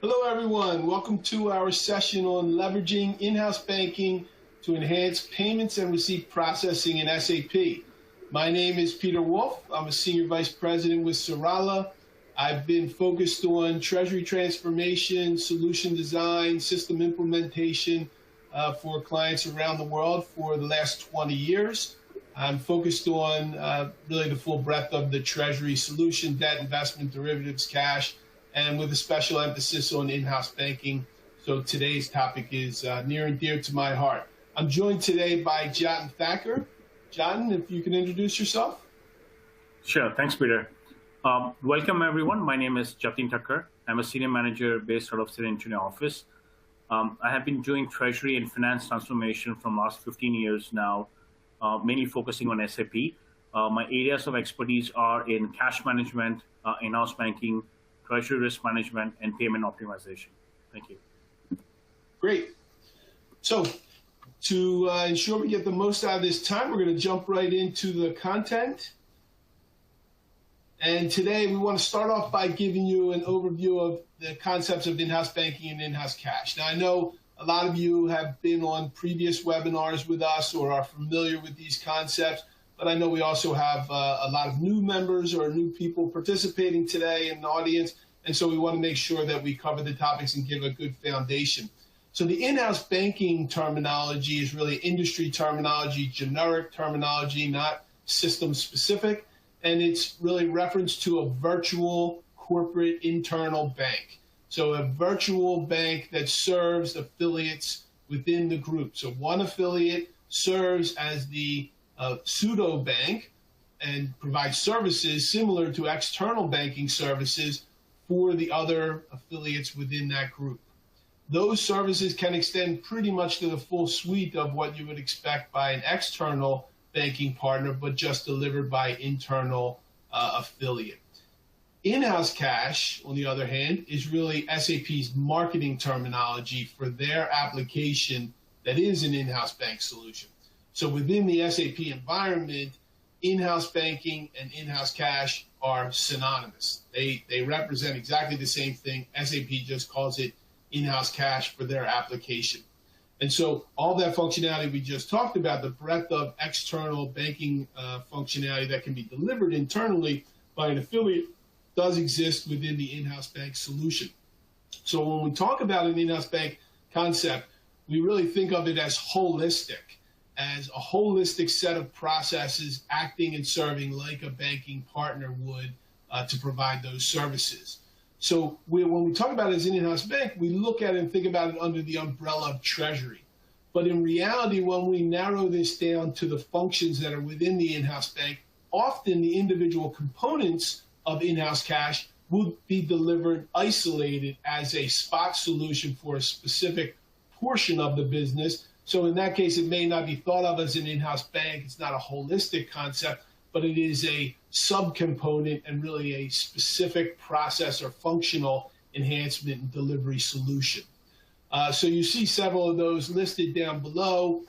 Hello, everyone. Welcome to our session on leveraging in-house banking to enhance payments and receipt processing in SAP. My name is Peter Wolf. I'm a Senior Vice President with Serrala. I've been focused on treasury transformation, solution design, system implementation for clients around the world for the last 20 years. I'm focused on really the full breadth of the treasury solution, debt, investment, derivatives, cash, and with a special emphasis on in-house banking. So today's topic is near and dear to my heart. I'm joined today by Jatin Thacker. Jatin, if you can introduce yourself. Sure, thanks, Peter. Welcome, everyone. My name is Jatin Thacker. I'm a senior manager based out of San Antonio office. I have been doing treasury and finance transformation from last 15 years now, mainly focusing on SAP. My areas of expertise are in cash management, in-house banking, treasury risk management, and payment optimization. Thank you. Great. So to ensure we get the most out of this time, we're going to jump right into the content. And today we want to start off by giving you an overview of the concepts of in-house banking and in-house cash. Now, I know a lot of you have been on previous webinars with us or are familiar with these concepts, but I know we also have a lot of new members or new people participating today in the audience, and so we want to make sure that we cover the topics and give a good foundation. So the in-house banking terminology is really industry terminology, generic terminology, not system-specific, and it's really reference to a virtual corporate internal bank. So a virtual bank that serves affiliates within the group. So one affiliate serves as the pseudo bank and provides services similar to external banking services for the other affiliates within that group. Those services can extend pretty much to the full suite of what you would expect by an external banking partner, but just delivered by internal affiliate. In-house cash, on the other hand, is really SAP's marketing terminology for their application that is an in-house bank solution. So within the SAP environment, in-house banking and in-house cash are synonymous. They represent exactly the same thing. SAP just calls it in-house cash for their application. And so all that functionality we just talked about, the breadth of external banking functionality that can be delivered internally by an affiliate, does exist within the in-house bank solution. So when we talk about an in-house bank concept, we really think of it as a holistic set of processes acting and serving like a banking partner would to provide those services. So when we talk about it as an in-house bank, we look at it and think about it under the umbrella of Treasury. But in reality, when we narrow this down to the functions that are within the in-house bank, often the individual components of in-house cash would be delivered isolated as a spot solution for a specific portion of the business. So in that case, it may not be thought of as an in-house bank. It's not a holistic concept, but it is a subcomponent and really a specific process or functional enhancement and delivery solution. So you see several of those listed down below.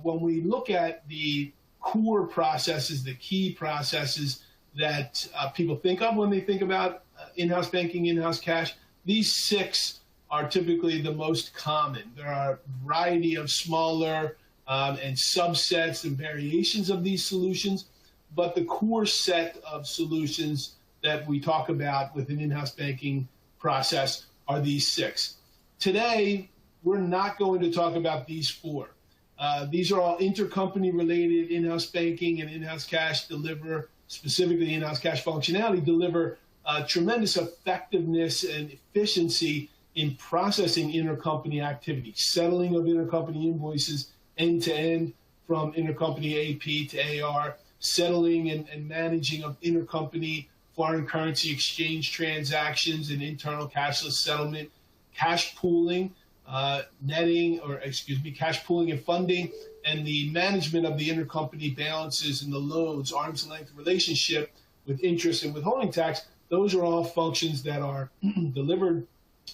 When we look at the core processes, the key processes that people think of when they think about in-house banking, in-house cash, these 6 are typically the most common. There are a variety of smaller and subsets and variations of these solutions, but the core set of solutions that we talk about with an in-house banking process are these 6. Today, we're not going to talk about these 4. These are all intercompany related. In-house banking and in-house cash deliver, specifically in-house cash functionality, deliver tremendous effectiveness and efficiency in processing intercompany activity, settling of intercompany invoices end-to-end from intercompany AP to AR, settling and managing of intercompany foreign currency exchange transactions and internal cashless settlement, cash pooling, cash pooling and funding, and the management of the intercompany balances and the loads, arm's length relationship with interest and withholding tax. Those are all functions that are delivered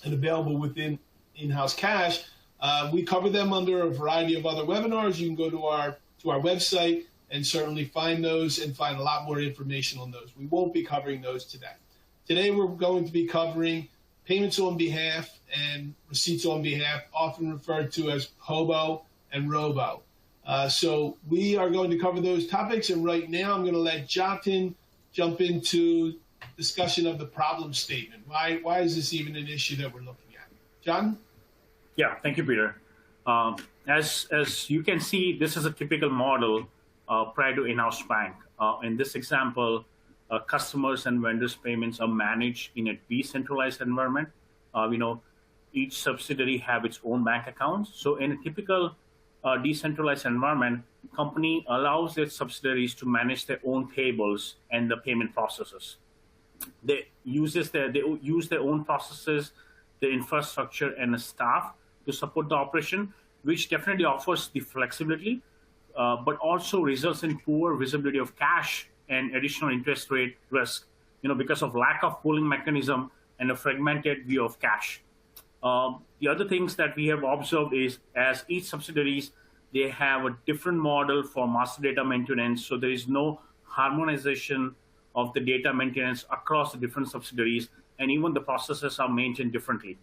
and available within in-house cash. We cover them under a variety of other webinars. You can go to our website and certainly find those and find a lot more information on those. We won't be covering those today. Today we're going to be covering payments on behalf and receipts on behalf, often referred to as HOBO and ROBO. So we are going to cover those topics, and right now I'm going to let Jatin jump into discussion of the problem statement. Why is this even an issue that we're looking at? John? Yeah, thank you, Peter. As you can see, this is a typical model prior to in-house bank. In this example, customers and vendors' payments are managed in a decentralized environment. Each subsidiary have its own bank accounts. So in a typical decentralized environment, company allows its subsidiaries to manage their own tables and the payment processes. They use their own processes, the infrastructure, and the staff to support the operation, which definitely offers the flexibility, but also results in poor visibility of cash and additional interest rate risk, because of lack of pooling mechanism and a fragmented view of cash. The other things that we have observed is, as each subsidiaries, they have a different model for master data maintenance, so there is no harmonization of the data maintenance across the different subsidiaries, and even the processes are maintained differently.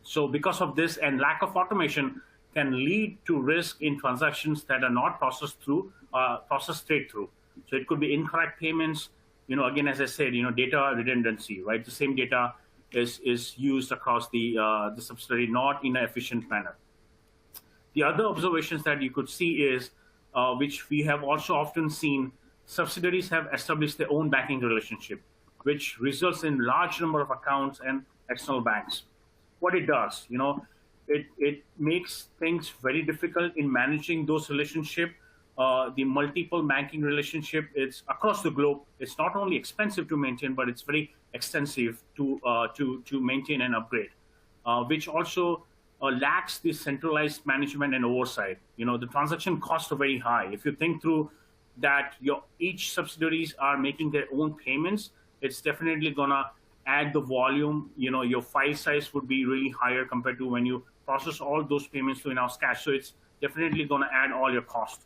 So because of this and lack of automation can lead to risk in transactions that are not processed straight through. So it could be incorrect payments, again, as I said, data redundancy, right? The same data is used across the subsidiary, not in an efficient manner. The other observations that you could see is, which we have also often seen, subsidiaries have established their own banking relationship, which results in large number of accounts and external banks. What it does, it makes things very difficult in managing those relationships. The multiple banking relationship, it's across the globe. It's not only expensive to maintain, but it's very extensive to maintain and upgrade, which also lacks the centralized management and oversight. The transaction costs are very high. If you think through that, each subsidiaries are making their own payments, it's definitely gonna add the volume. Your file size would be really higher compared to when you process all those payments to in-house cash. So it's definitely gonna add all your cost.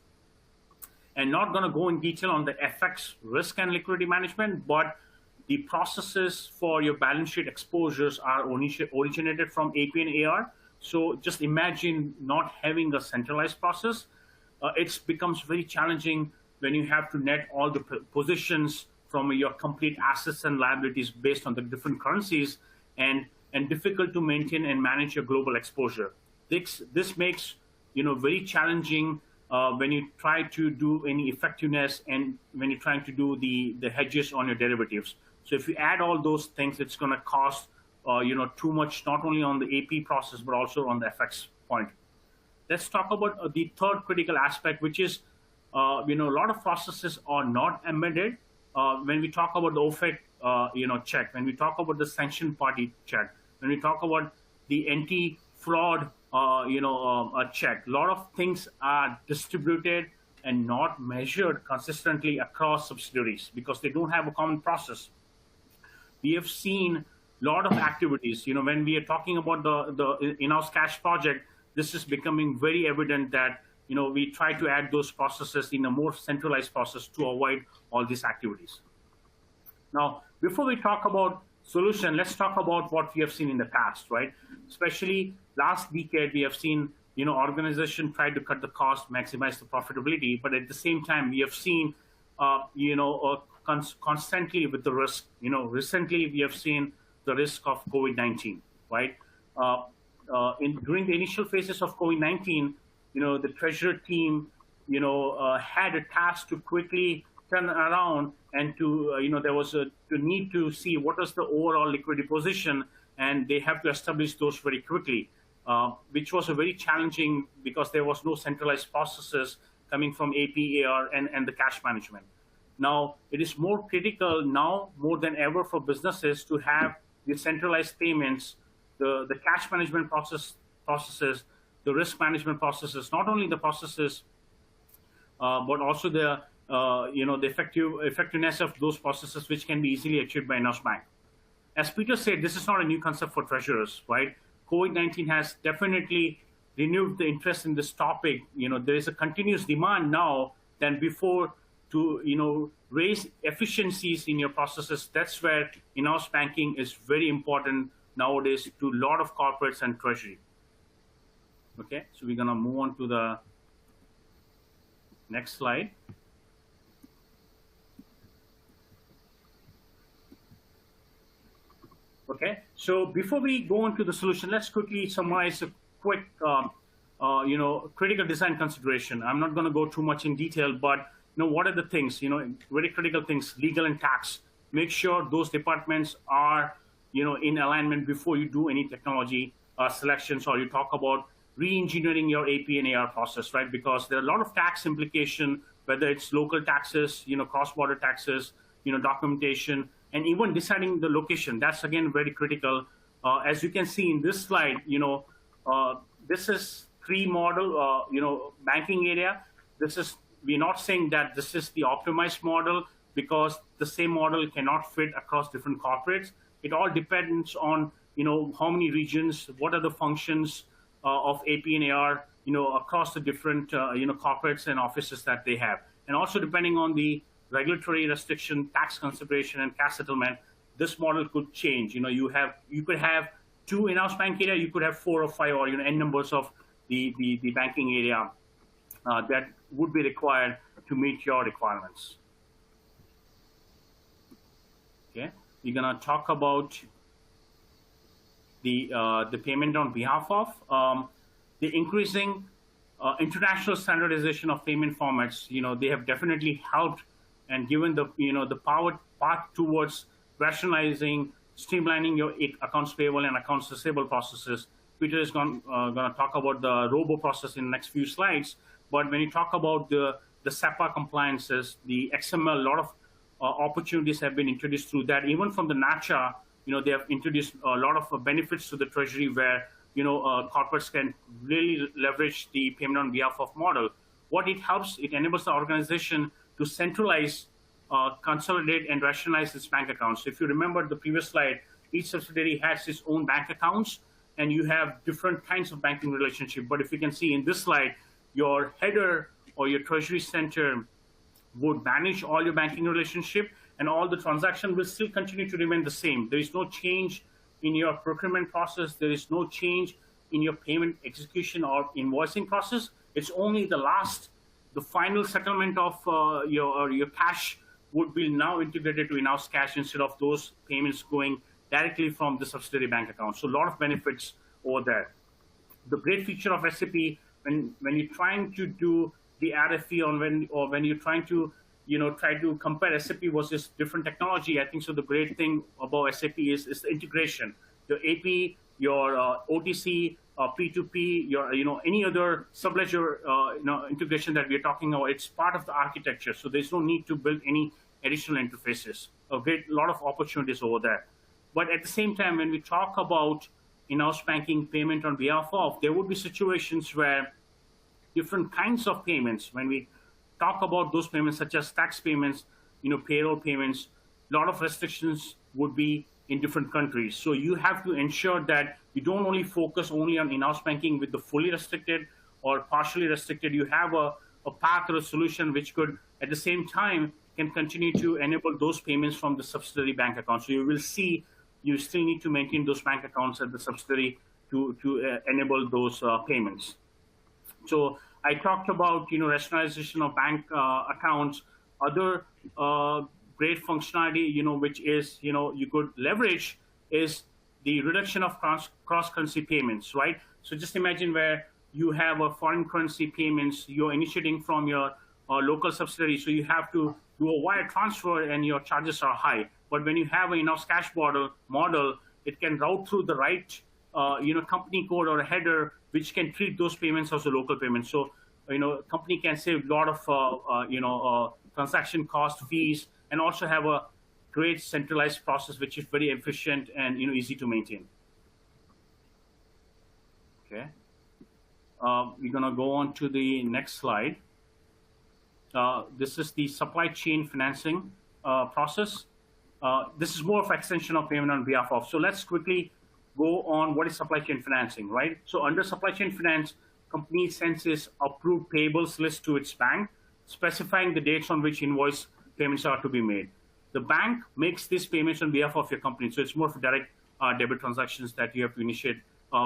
And not gonna go in detail on the FX risk and liquidity management, but the processes for your balance sheet exposures are originated from AP and AR. So just imagine not having a centralized process. It becomes very challenging when you have to net all the positions from your complete assets and liabilities based on the different currencies, and difficult to maintain and manage your global exposure. This makes very challenging when you try to do any effectiveness and when you're trying to do the hedges on your derivatives. So if you add all those things, it's going to cost too much, not only on the AP process but also on the FX point. Let's talk about the third critical aspect, which is a lot of processes are not embedded. When we talk about the OFAC check, when we talk about the sanctioned party check, when we talk about the anti-fraud check, a lot of things are distributed and not measured consistently across subsidiaries because they don't have a common process. We have seen a lot of activities. When we are talking about the in-house cash project, this is becoming very evident that we try to add those processes in a more centralized process to avoid all these activities. Now, before we talk about solution, let's talk about what we have seen in the past, right? Especially last decade, we have seen, organization try to cut the cost, maximize the profitability, but at the same time, we have seen, constantly with the risk. Recently, we have seen the risk of COVID-19, right? During the initial phases of COVID-19, the Treasury team, had a task to quickly turn around and to, there was a need to see what was the overall liquidity position, and they have to establish those very quickly, which was a very challenging because there was no centralized processes coming from AP, AR, and the cash management. Now, it is more critical now more than ever for businesses to have the centralized payments, the cash management processes, the risk management processes, not only the processes, but also the effectiveness of those processes, which can be easily achieved by in-house bank. As Peter said, this is not a new concept for treasurers, right? COVID-19 has definitely renewed the interest in this topic. There is a continuous demand now than before to, raise efficiencies in your processes. That's where in-house banking is very important nowadays to a lot of corporates and treasury. Okay, so we're gonna move on to the next slide. Okay, so before we go into the solution, let's quickly summarize a quick, critical design consideration. I'm not going to go too much in detail, but what are the things? Very critical things: legal and tax. Make sure those departments are, in alignment before you do any technology selections, or you talk about re-engineering your AP and AR process, right? Because there are a lot of tax implication, whether it's local taxes, cross-border taxes, documentation, and even deciding the location. That's again very critical. As you can see in this slide, this is three model, banking area. We're not saying that this is the optimized model, because the same model cannot fit across different corporates. It all depends on, how many regions, what are the functions of AP and AR, across the different, corporates and offices that they have. And also depending on the regulatory restriction, tax consideration, and cash settlement, this model could change. You could have 2 in-house bank area, you could have 4 or 5, or n numbers of the banking area that would be required to meet your requirements. Okay, we're gonna talk about the payment on behalf of the increasing international standardization of payment formats. They have definitely helped and given the the path towards rationalizing, streamlining your accounts payable and accounts receivable processes. Peter is going to talk about the robo process in the next few slides. But when you talk about the SAP compliances, the XML, a lot of opportunities have been introduced through that. Even from the NACHA, they have introduced a lot of benefits to the Treasury where corporates can really leverage the payment on behalf of model. What it helps, it enables the organization to centralize, consolidate, and rationalize its bank accounts. If you remember the previous slide, each subsidiary has its own bank accounts, and you have different kinds of banking relationship. But if you can see in this slide, your header or your Treasury Center would manage all your banking relationship, and all the transaction will still continue to remain the same. There is no change in your procurement process. There is no change in your payment execution or invoicing process. It's only the final settlement of your cash would be now integrated to in-house cash instead of those payments going directly from the subsidiary bank account. So a lot of benefits over there. The great feature of SAP, when you're trying to do the RFE or when you're trying to try to compare SAP versus different technology, I think so the great thing about SAP is the integration. Your AP, your OTC, P2P, your any other subledger integration that we're talking about, it's part of the architecture. So there's no need to build any additional interfaces. A lot of opportunities over there. But at the same time, when we talk about in-house banking payment on behalf of, there would be situations where different kinds of payments, when we talk about those payments such as tax payments, payroll payments, a lot of restrictions would be in different countries. So you have to ensure that you don't only focus only on in-house banking with the fully restricted or partially restricted. You have a path or a solution which could, at the same time, can continue to enable those payments from the subsidiary bank account. So you will see you still need to maintain those bank accounts at the subsidiary to enable those payments. So I talked about rationalization of bank accounts. Other great functionality which is you could leverage is the reduction of cross-currency payments, right? So just imagine where you have a foreign currency payments you're initiating from your local subsidiary, so you have to do a wire transfer and your charges are high. But when you have an in-house cash model, it can route through the right company code or a header which can treat those payments as a local payment. So company can save a lot of transaction cost, fees, and also have a great centralized process which is very efficient and easy to maintain. Okay, we're gonna go on to the next slide. This is the supply chain financing process. This is more of an extension of payment on behalf of. So let's quickly go on what is supply chain financing, right? So under supply chain finance, company sends its approved payables list to its bank, specifying the dates on which invoice payments are to be made. The bank makes these payments on behalf of your company, so it's more of a direct debit transactions that you have to initiate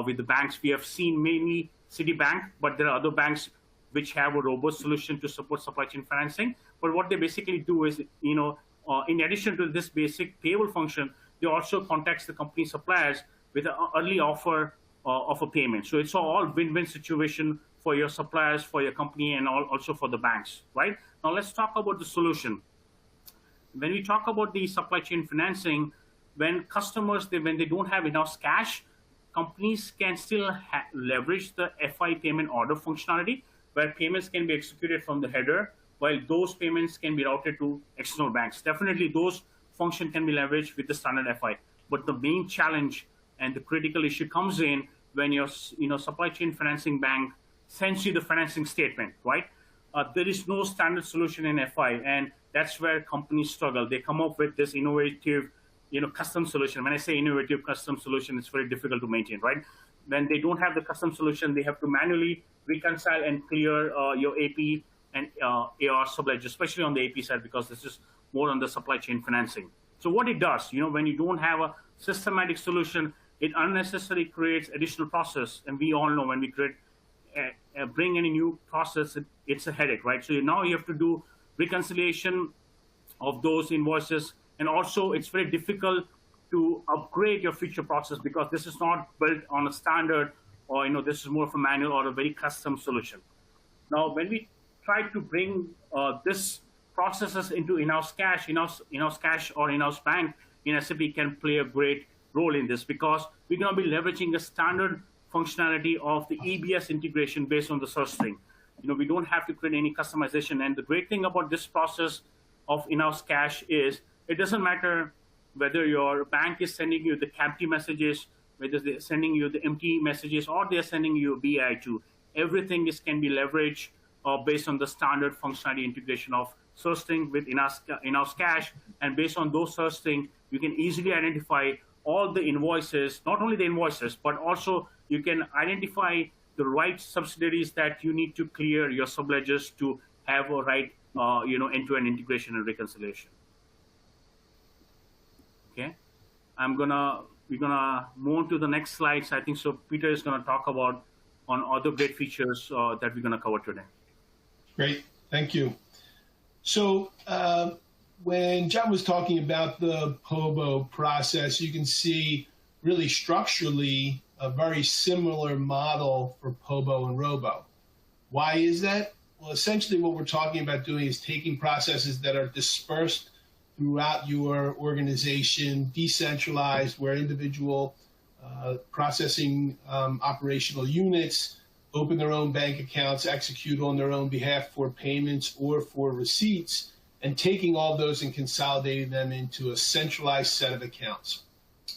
with the banks. We have seen mainly Citibank, but there are other banks which have a robust solution to support supply chain financing. But what they basically do is, in addition to this basic payable function, they also contact the company suppliers with an early offer of a payment. So it's all win-win situation for your suppliers, for your company, and also for the banks, right? Now let's talk about the solution. When we talk about the supply chain financing, when customers, when they don't have enough cash, companies can still leverage the FI payment order functionality, where payments can be executed from the header, while those payments can be routed to external banks. Definitely those functions can be leveraged with the standard FI. But the main challenge and the critical issue comes in when your supply chain financing bank sends you the financing statement, right? There is no standard solution in FI, and that's where companies struggle. They come up with this innovative, custom solution. When I say innovative custom solution, it's very difficult to maintain, right? When they don't have the custom solution, they have to manually reconcile and clear your AP and AR subledger, especially on the AP side, because this is more on the supply chain financing. So what it does, when you don't have a systematic solution, it unnecessarily creates additional process. And we all know when we bring any new process, it's a headache, right? So now you have to do reconciliation of those invoices. And also it's very difficult to upgrade your future process because this is not built on a standard or, this is more of a manual or a very custom solution. Now, when we try to bring this processes into in-house cash, in-house cash or in-house bank in SAP can play a great role in this because we're going to be leveraging a standard functionality of the EBS integration based on the source string. We don't have to create any customization. And the great thing about this process of in-house cash is it doesn't matter whether your bank is sending you the empty messages, whether they're sending you the empty messages, or they're sending you a BI2. Everything can be leveraged based on the standard functionality integration of source string with in-house cash. And based on those source string, you can easily identify all the invoices, not only the invoices, but also you can identify the right subsidiaries that you need to clear your subledgers to have a right, end-to-end integration and reconciliation. Okay, we're gonna move on to the next slides. I think so. Peter is gonna talk about on other great features that we're gonna cover today. Great, thank you. So when John was talking about the POBO process, you can see really structurally a very similar model for POBO and ROBO. Why is that? Well, essentially what we're talking about doing is taking processes that are dispersed throughout your organization, decentralized, where individual processing operational units open their own bank accounts, execute on their own behalf for payments or for receipts, and taking all those and consolidating them into a centralized set of accounts.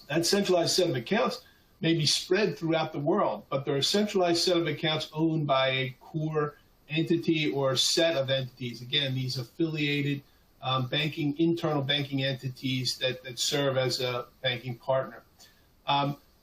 That centralized set of accounts may be spread throughout the world, but they're a centralized set of accounts owned by a core entity or set of entities. Again, these affiliated internal banking entities that serve as a banking partner.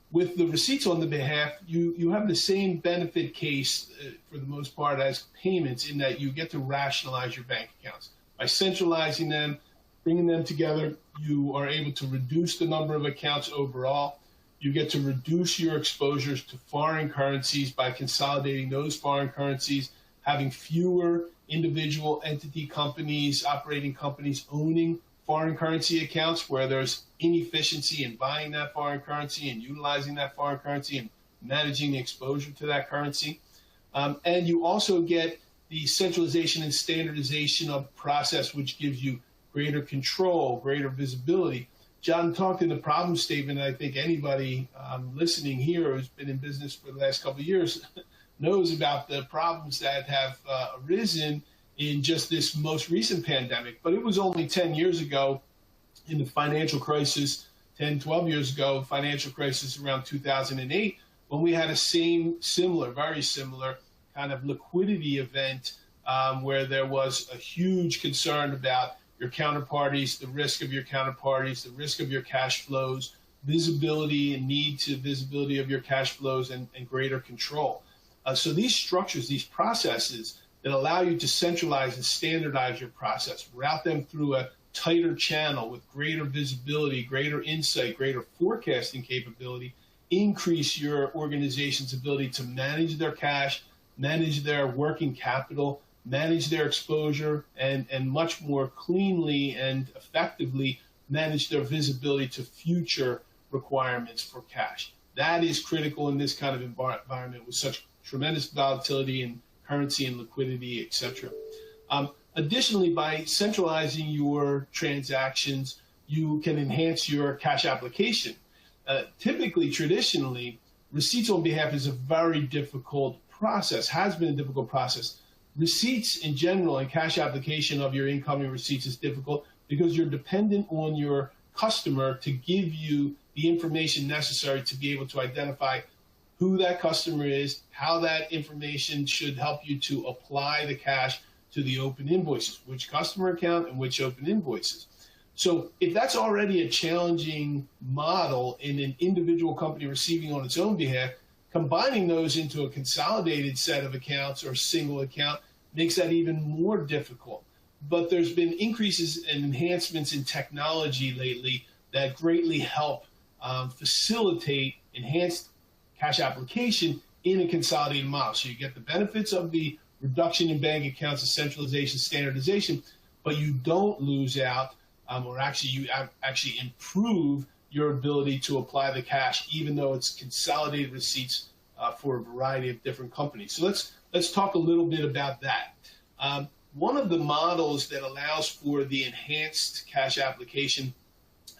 With the receipts on the behalf, you have the same benefit case for the most part as payments in that you get to rationalize your bank accounts. By centralizing them, bringing them together, you are able to reduce the number of accounts overall. You get to reduce your exposures to foreign currencies by consolidating those foreign currencies, having fewer individual entity companies, operating companies owning foreign currency accounts where there's inefficiency in buying that foreign currency and utilizing that foreign currency and managing the exposure to that currency. And you also get the centralization and standardization of process, which gives you greater control, greater visibility. John talked in the problem statement. I think anybody listening here who's been in business for the last couple of years knows about the problems that have arisen in just this most recent pandemic. But it was only 10 years ago in the financial crisis, 10, 12 years ago, financial crisis around 2008, when we had a very similar kind of liquidity event where there was a huge concern about your counterparties, the risk of your counterparties, the risk of your cash flows, visibility and need to visibility of your cash flows, and greater control. So these structures, these processes that allow you to centralize and standardize your process, route them through a tighter channel with greater visibility, greater insight, greater forecasting capability, increase your organization's ability to manage their cash, manage their working capital, manage their exposure, and much more cleanly and effectively manage their visibility to future requirements for cash. That is critical in this kind of environment with such tremendous volatility in currency and liquidity, et cetera. Additionally, by centralizing your transactions, you can enhance your cash application. Typically, traditionally, receipts on behalf is a very difficult process, has been a difficult process. Receipts in general and cash application of your incoming receipts is difficult because you're dependent on your customer to give you the information necessary to be able to identify who that customer is, how that information should help you to apply the cash to the open invoices, which customer account and which open invoices. So if that's already a challenging model in an individual company receiving on its own behalf, combining those into a consolidated set of accounts or single account makes that even more difficult. But there's been increases and enhancements in technology lately that greatly help facilitate enhanced cash application in a consolidated model. So you get the benefits of the reduction in bank accounts, the centralization, standardization, but you don't lose out, or actually you actually improve your ability to apply the cash, even though it's consolidated receipts for a variety of different companies. So let's talk a little bit about that. One of the models that allows for the enhanced cash application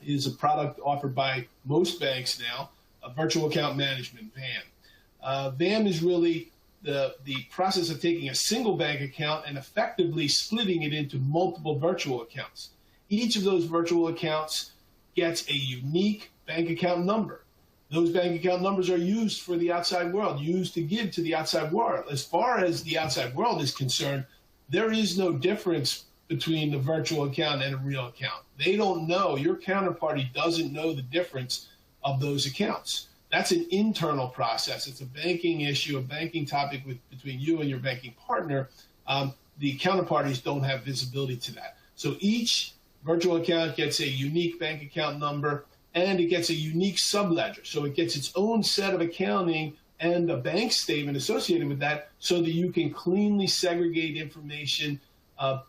is a product offered by most banks now, a virtual account management, VAM. VAM is really the process of taking a single bank account and effectively splitting it into multiple virtual accounts. Each of those virtual accounts gets a unique bank account number. Those bank account numbers are used for the outside world, used to give to the outside world. As far as the outside world is concerned, there is no difference between the virtual account and a real account. They don't know, your counterparty doesn't know the difference of those accounts. That's an internal process. It's a banking issue, a banking topic between you and your banking partner. The counterparties don't have visibility to that. So each virtual account gets a unique bank account number and it gets a unique subledger. So it gets its own set of accounting and a bank statement associated with that so that you can cleanly segregate information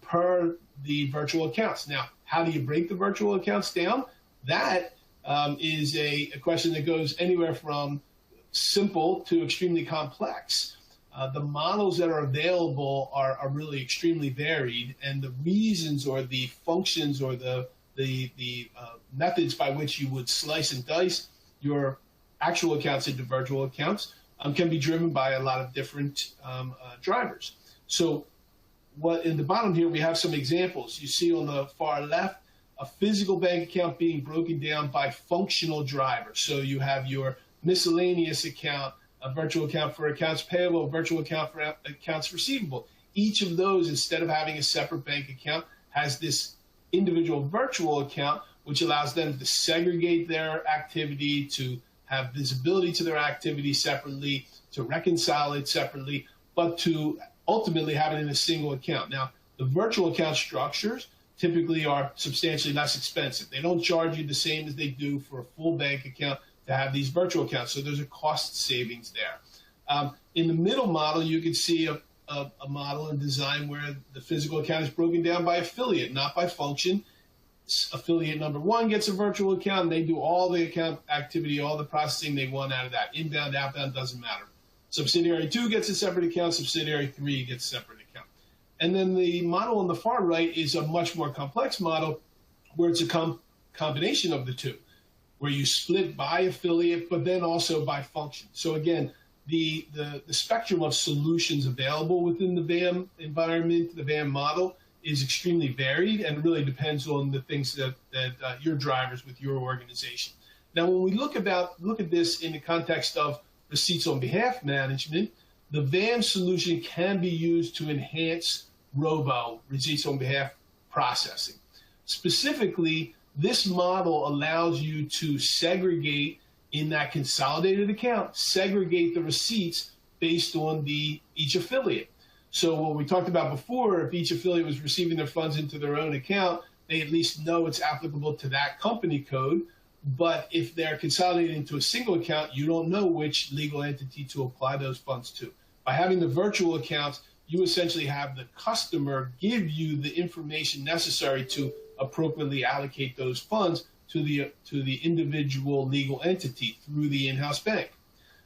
per the virtual accounts. Now, how do you break the virtual accounts down? That is a question that goes anywhere from simple to extremely complex. The models that are available are really extremely varied, and the reasons or the functions or the methods by which you would slice and dice your actual accounts into virtual accounts can be driven by a lot of different drivers. So what in the bottom here, we have some examples. You see on the far left, a physical bank account being broken down by functional drivers. So you have your miscellaneous account, a virtual account for accounts payable, a virtual account for accounts receivable. Each of those, instead of having a separate bank account, has this individual virtual account, which allows them to segregate their activity, to have visibility to their activity separately, to reconcile it separately, but to ultimately have it in a single account. Now, the virtual account structures typically are substantially less expensive. They don't charge you the same as they do for a full bank account to have these virtual accounts. So there's a cost savings there. In the middle model, you can see a model and design where the physical account is broken down by affiliate, not by function. Affiliate number one gets a virtual account, and they do all the account activity, all the processing they want out of that. Inbound, outbound, doesn't matter. Subsidiary 2 gets a separate account, subsidiary 3 gets a separate account. And then the model on the far right is a much more complex model where it's a combination of the two, where you split by affiliate, but then also by function. So again, the spectrum of solutions available within the VAM environment, the VAM model, is extremely varied and really depends on the things that your drivers with your organization. Now, when we look at this in the context of receipts on behalf management, the VAM solution can be used to enhance ROBO, receipts on behalf processing. Specifically, this model allows you to segregate in that consolidated account, segregate the receipts based on each affiliate. So what we talked about before, if each affiliate was receiving their funds into their own account, they at least know it's applicable to that company code. But if they're consolidated into a single account, you don't know which legal entity to apply those funds to. By having the virtual accounts, you essentially have the customer give you the information necessary to appropriately allocate those funds to the individual legal entity through the in-house bank.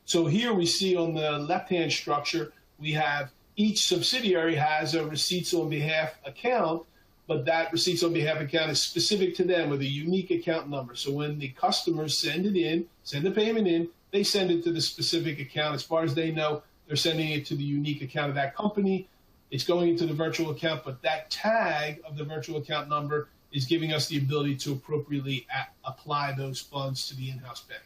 So here we see on the left-hand structure, we have each subsidiary has a receipts on behalf account, but that receipts on behalf account is specific to them with a unique account number. So when the customers send the payment in, they send it to the specific account. As far as they know, they're sending it to the unique account of that company. It's going into the virtual account, but that tag of the virtual account number is giving us the ability to appropriately apply those funds to the in-house bank.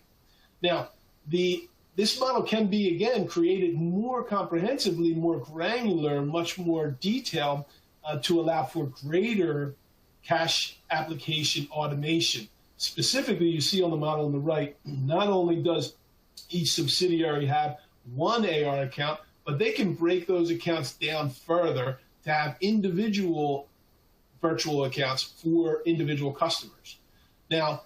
Now, this model can be, again, created more comprehensively, more granular, much more detailed to allow for greater cash application automation. Specifically, you see on the model on the right, not only does each subsidiary have one AR account, but they can break those accounts down further to have individual virtual accounts for individual customers. Now,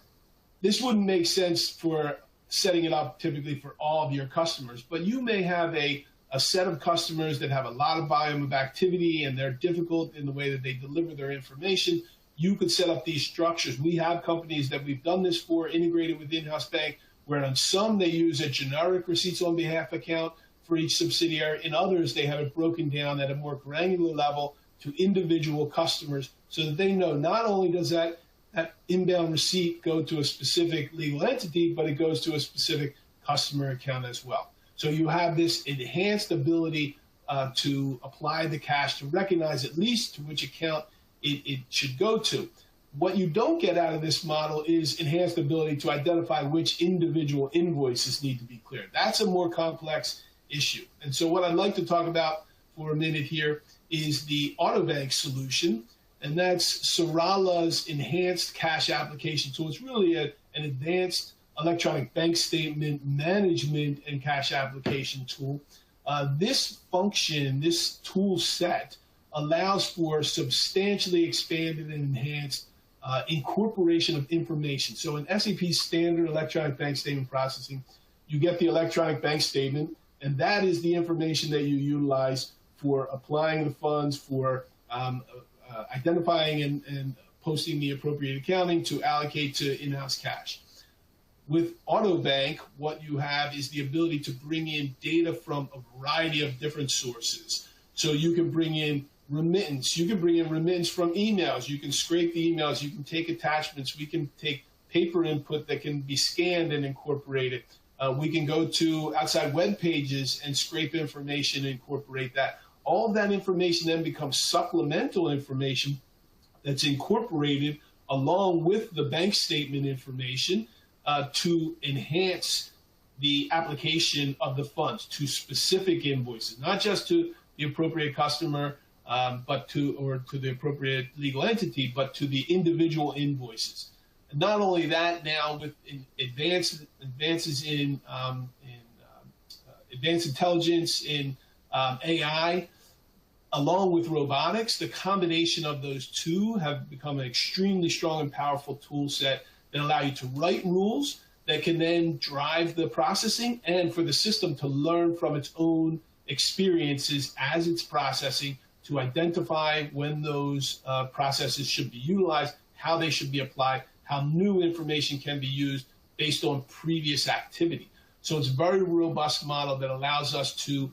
this wouldn't make sense for setting it up typically for all of your customers, but you may have a set of customers that have a lot of volume of activity and they're difficult in the way that they deliver their information. You could set up these structures. We have companies that we've done this for, integrated with in-house bank, where on some they use a generic receipts on behalf account for each subsidiary. In others, they have it broken down at a more granular level to individual customers so that they know not only does that inbound receipt go to a specific legal entity, but it goes to a specific customer account as well. So you have this enhanced ability to apply the cash to recognize at least to which account it should go to. What you don't get out of this model is enhanced ability to identify which individual invoices need to be cleared. That's a more complex issue. And so what I'd like to talk about for a minute here is the Autobank solution, and that's Serrala's enhanced cash application tool. It's really an advanced electronic bank statement management and cash application tool. This function, this tool set, allows for substantially expanded and enhanced incorporation of information. So in SAP's standard electronic bank statement processing, you get the electronic bank statement, and that is the information that you utilize for applying the funds, for identifying and posting the appropriate accounting to allocate to in-house cash. With Autobank, what you have is the ability to bring in data from a variety of different sources. So you can bring in remittance. You can bring in remittance from emails. You can scrape the emails. You can take attachments. We can take paper input that can be scanned and incorporated. We can go to outside web pages and scrape information and incorporate that. All of that information then becomes supplemental information that's incorporated along with the bank statement information to enhance the application of the funds to specific invoices, not just to the appropriate customer, but to the appropriate legal entity, but to the individual invoices. And not only that, now with advances in advanced intelligence in AI, along with robotics, the combination of those two have become an extremely strong and powerful tool set that allow you to write rules that can then drive the processing and for the system to learn from its own experiences as it's processing to identify when those processes should be utilized, how they should be applied, how new information can be used based on previous activity. So it's a very robust model that allows us to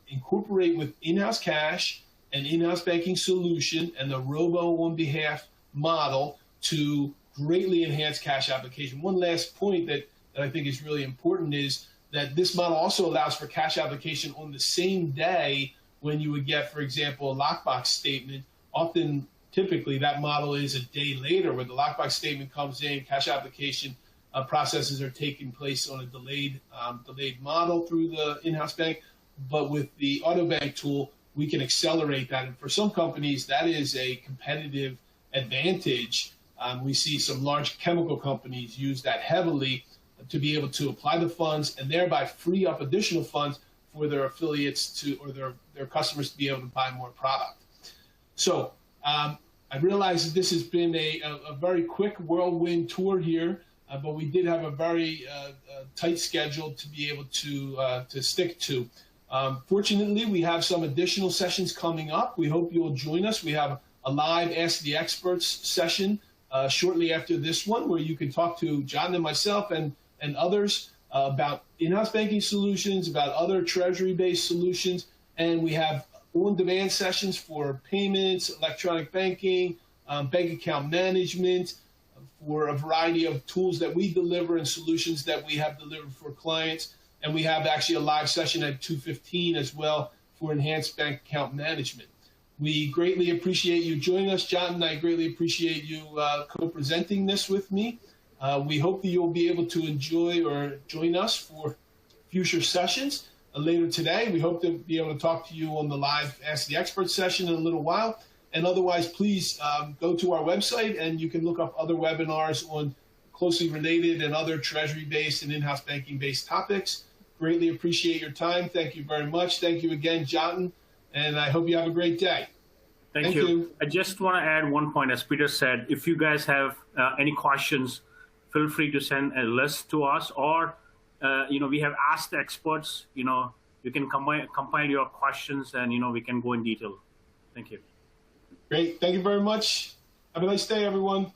incorporate with in-house cash and in-house banking solution and the robo on behalf model to greatly enhance cash application. One last point that I think is really important is that this model also allows for cash application on the same day when you would get, for example, a lockbox statement. Often, typically, that model is a day later where the lockbox statement comes in, cash application processes are taking place on a delayed model through the in-house bank. But with the Autobank tool, we can accelerate that. And for some companies, that is a competitive advantage. We see some large chemical companies use that heavily to be able to apply the funds and thereby free up additional funds for their affiliates or their customers to be able to buy more product. So I realize that this has been a very quick whirlwind tour here, but we did have a very tight schedule to be able to stick to. Fortunately, we have some additional sessions coming up. We hope you'll join us. We have a live Ask the Experts session shortly after this one, where you can talk to John and myself and others about in-house banking solutions, about other treasury-based solutions, and we have on-demand sessions for payments, electronic banking, bank account management, for a variety of tools that we deliver and solutions that we have delivered for clients. And we have actually a live session at 2:15 as well for enhanced bank account management. We greatly appreciate you joining us, John, and I greatly appreciate you co-presenting this with me. We hope that you'll be able to enjoy or join us for future sessions later today. We hope to be able to talk to you on the live Ask the Expert session in a little while. And otherwise, please go to our website and you can look up other webinars on closely related and other treasury-based and in-house banking-based topics. Greatly appreciate your time. Thank you very much. Thank you again, Jotin, and I hope you have a great day. Thank you. I just want to add one point. As Peter said, if you guys have any questions, feel free to send a list to us, or we have asked the experts. You can compile your questions, and we can go in detail. Thank you. Great. Thank you very much. Have a nice day, everyone.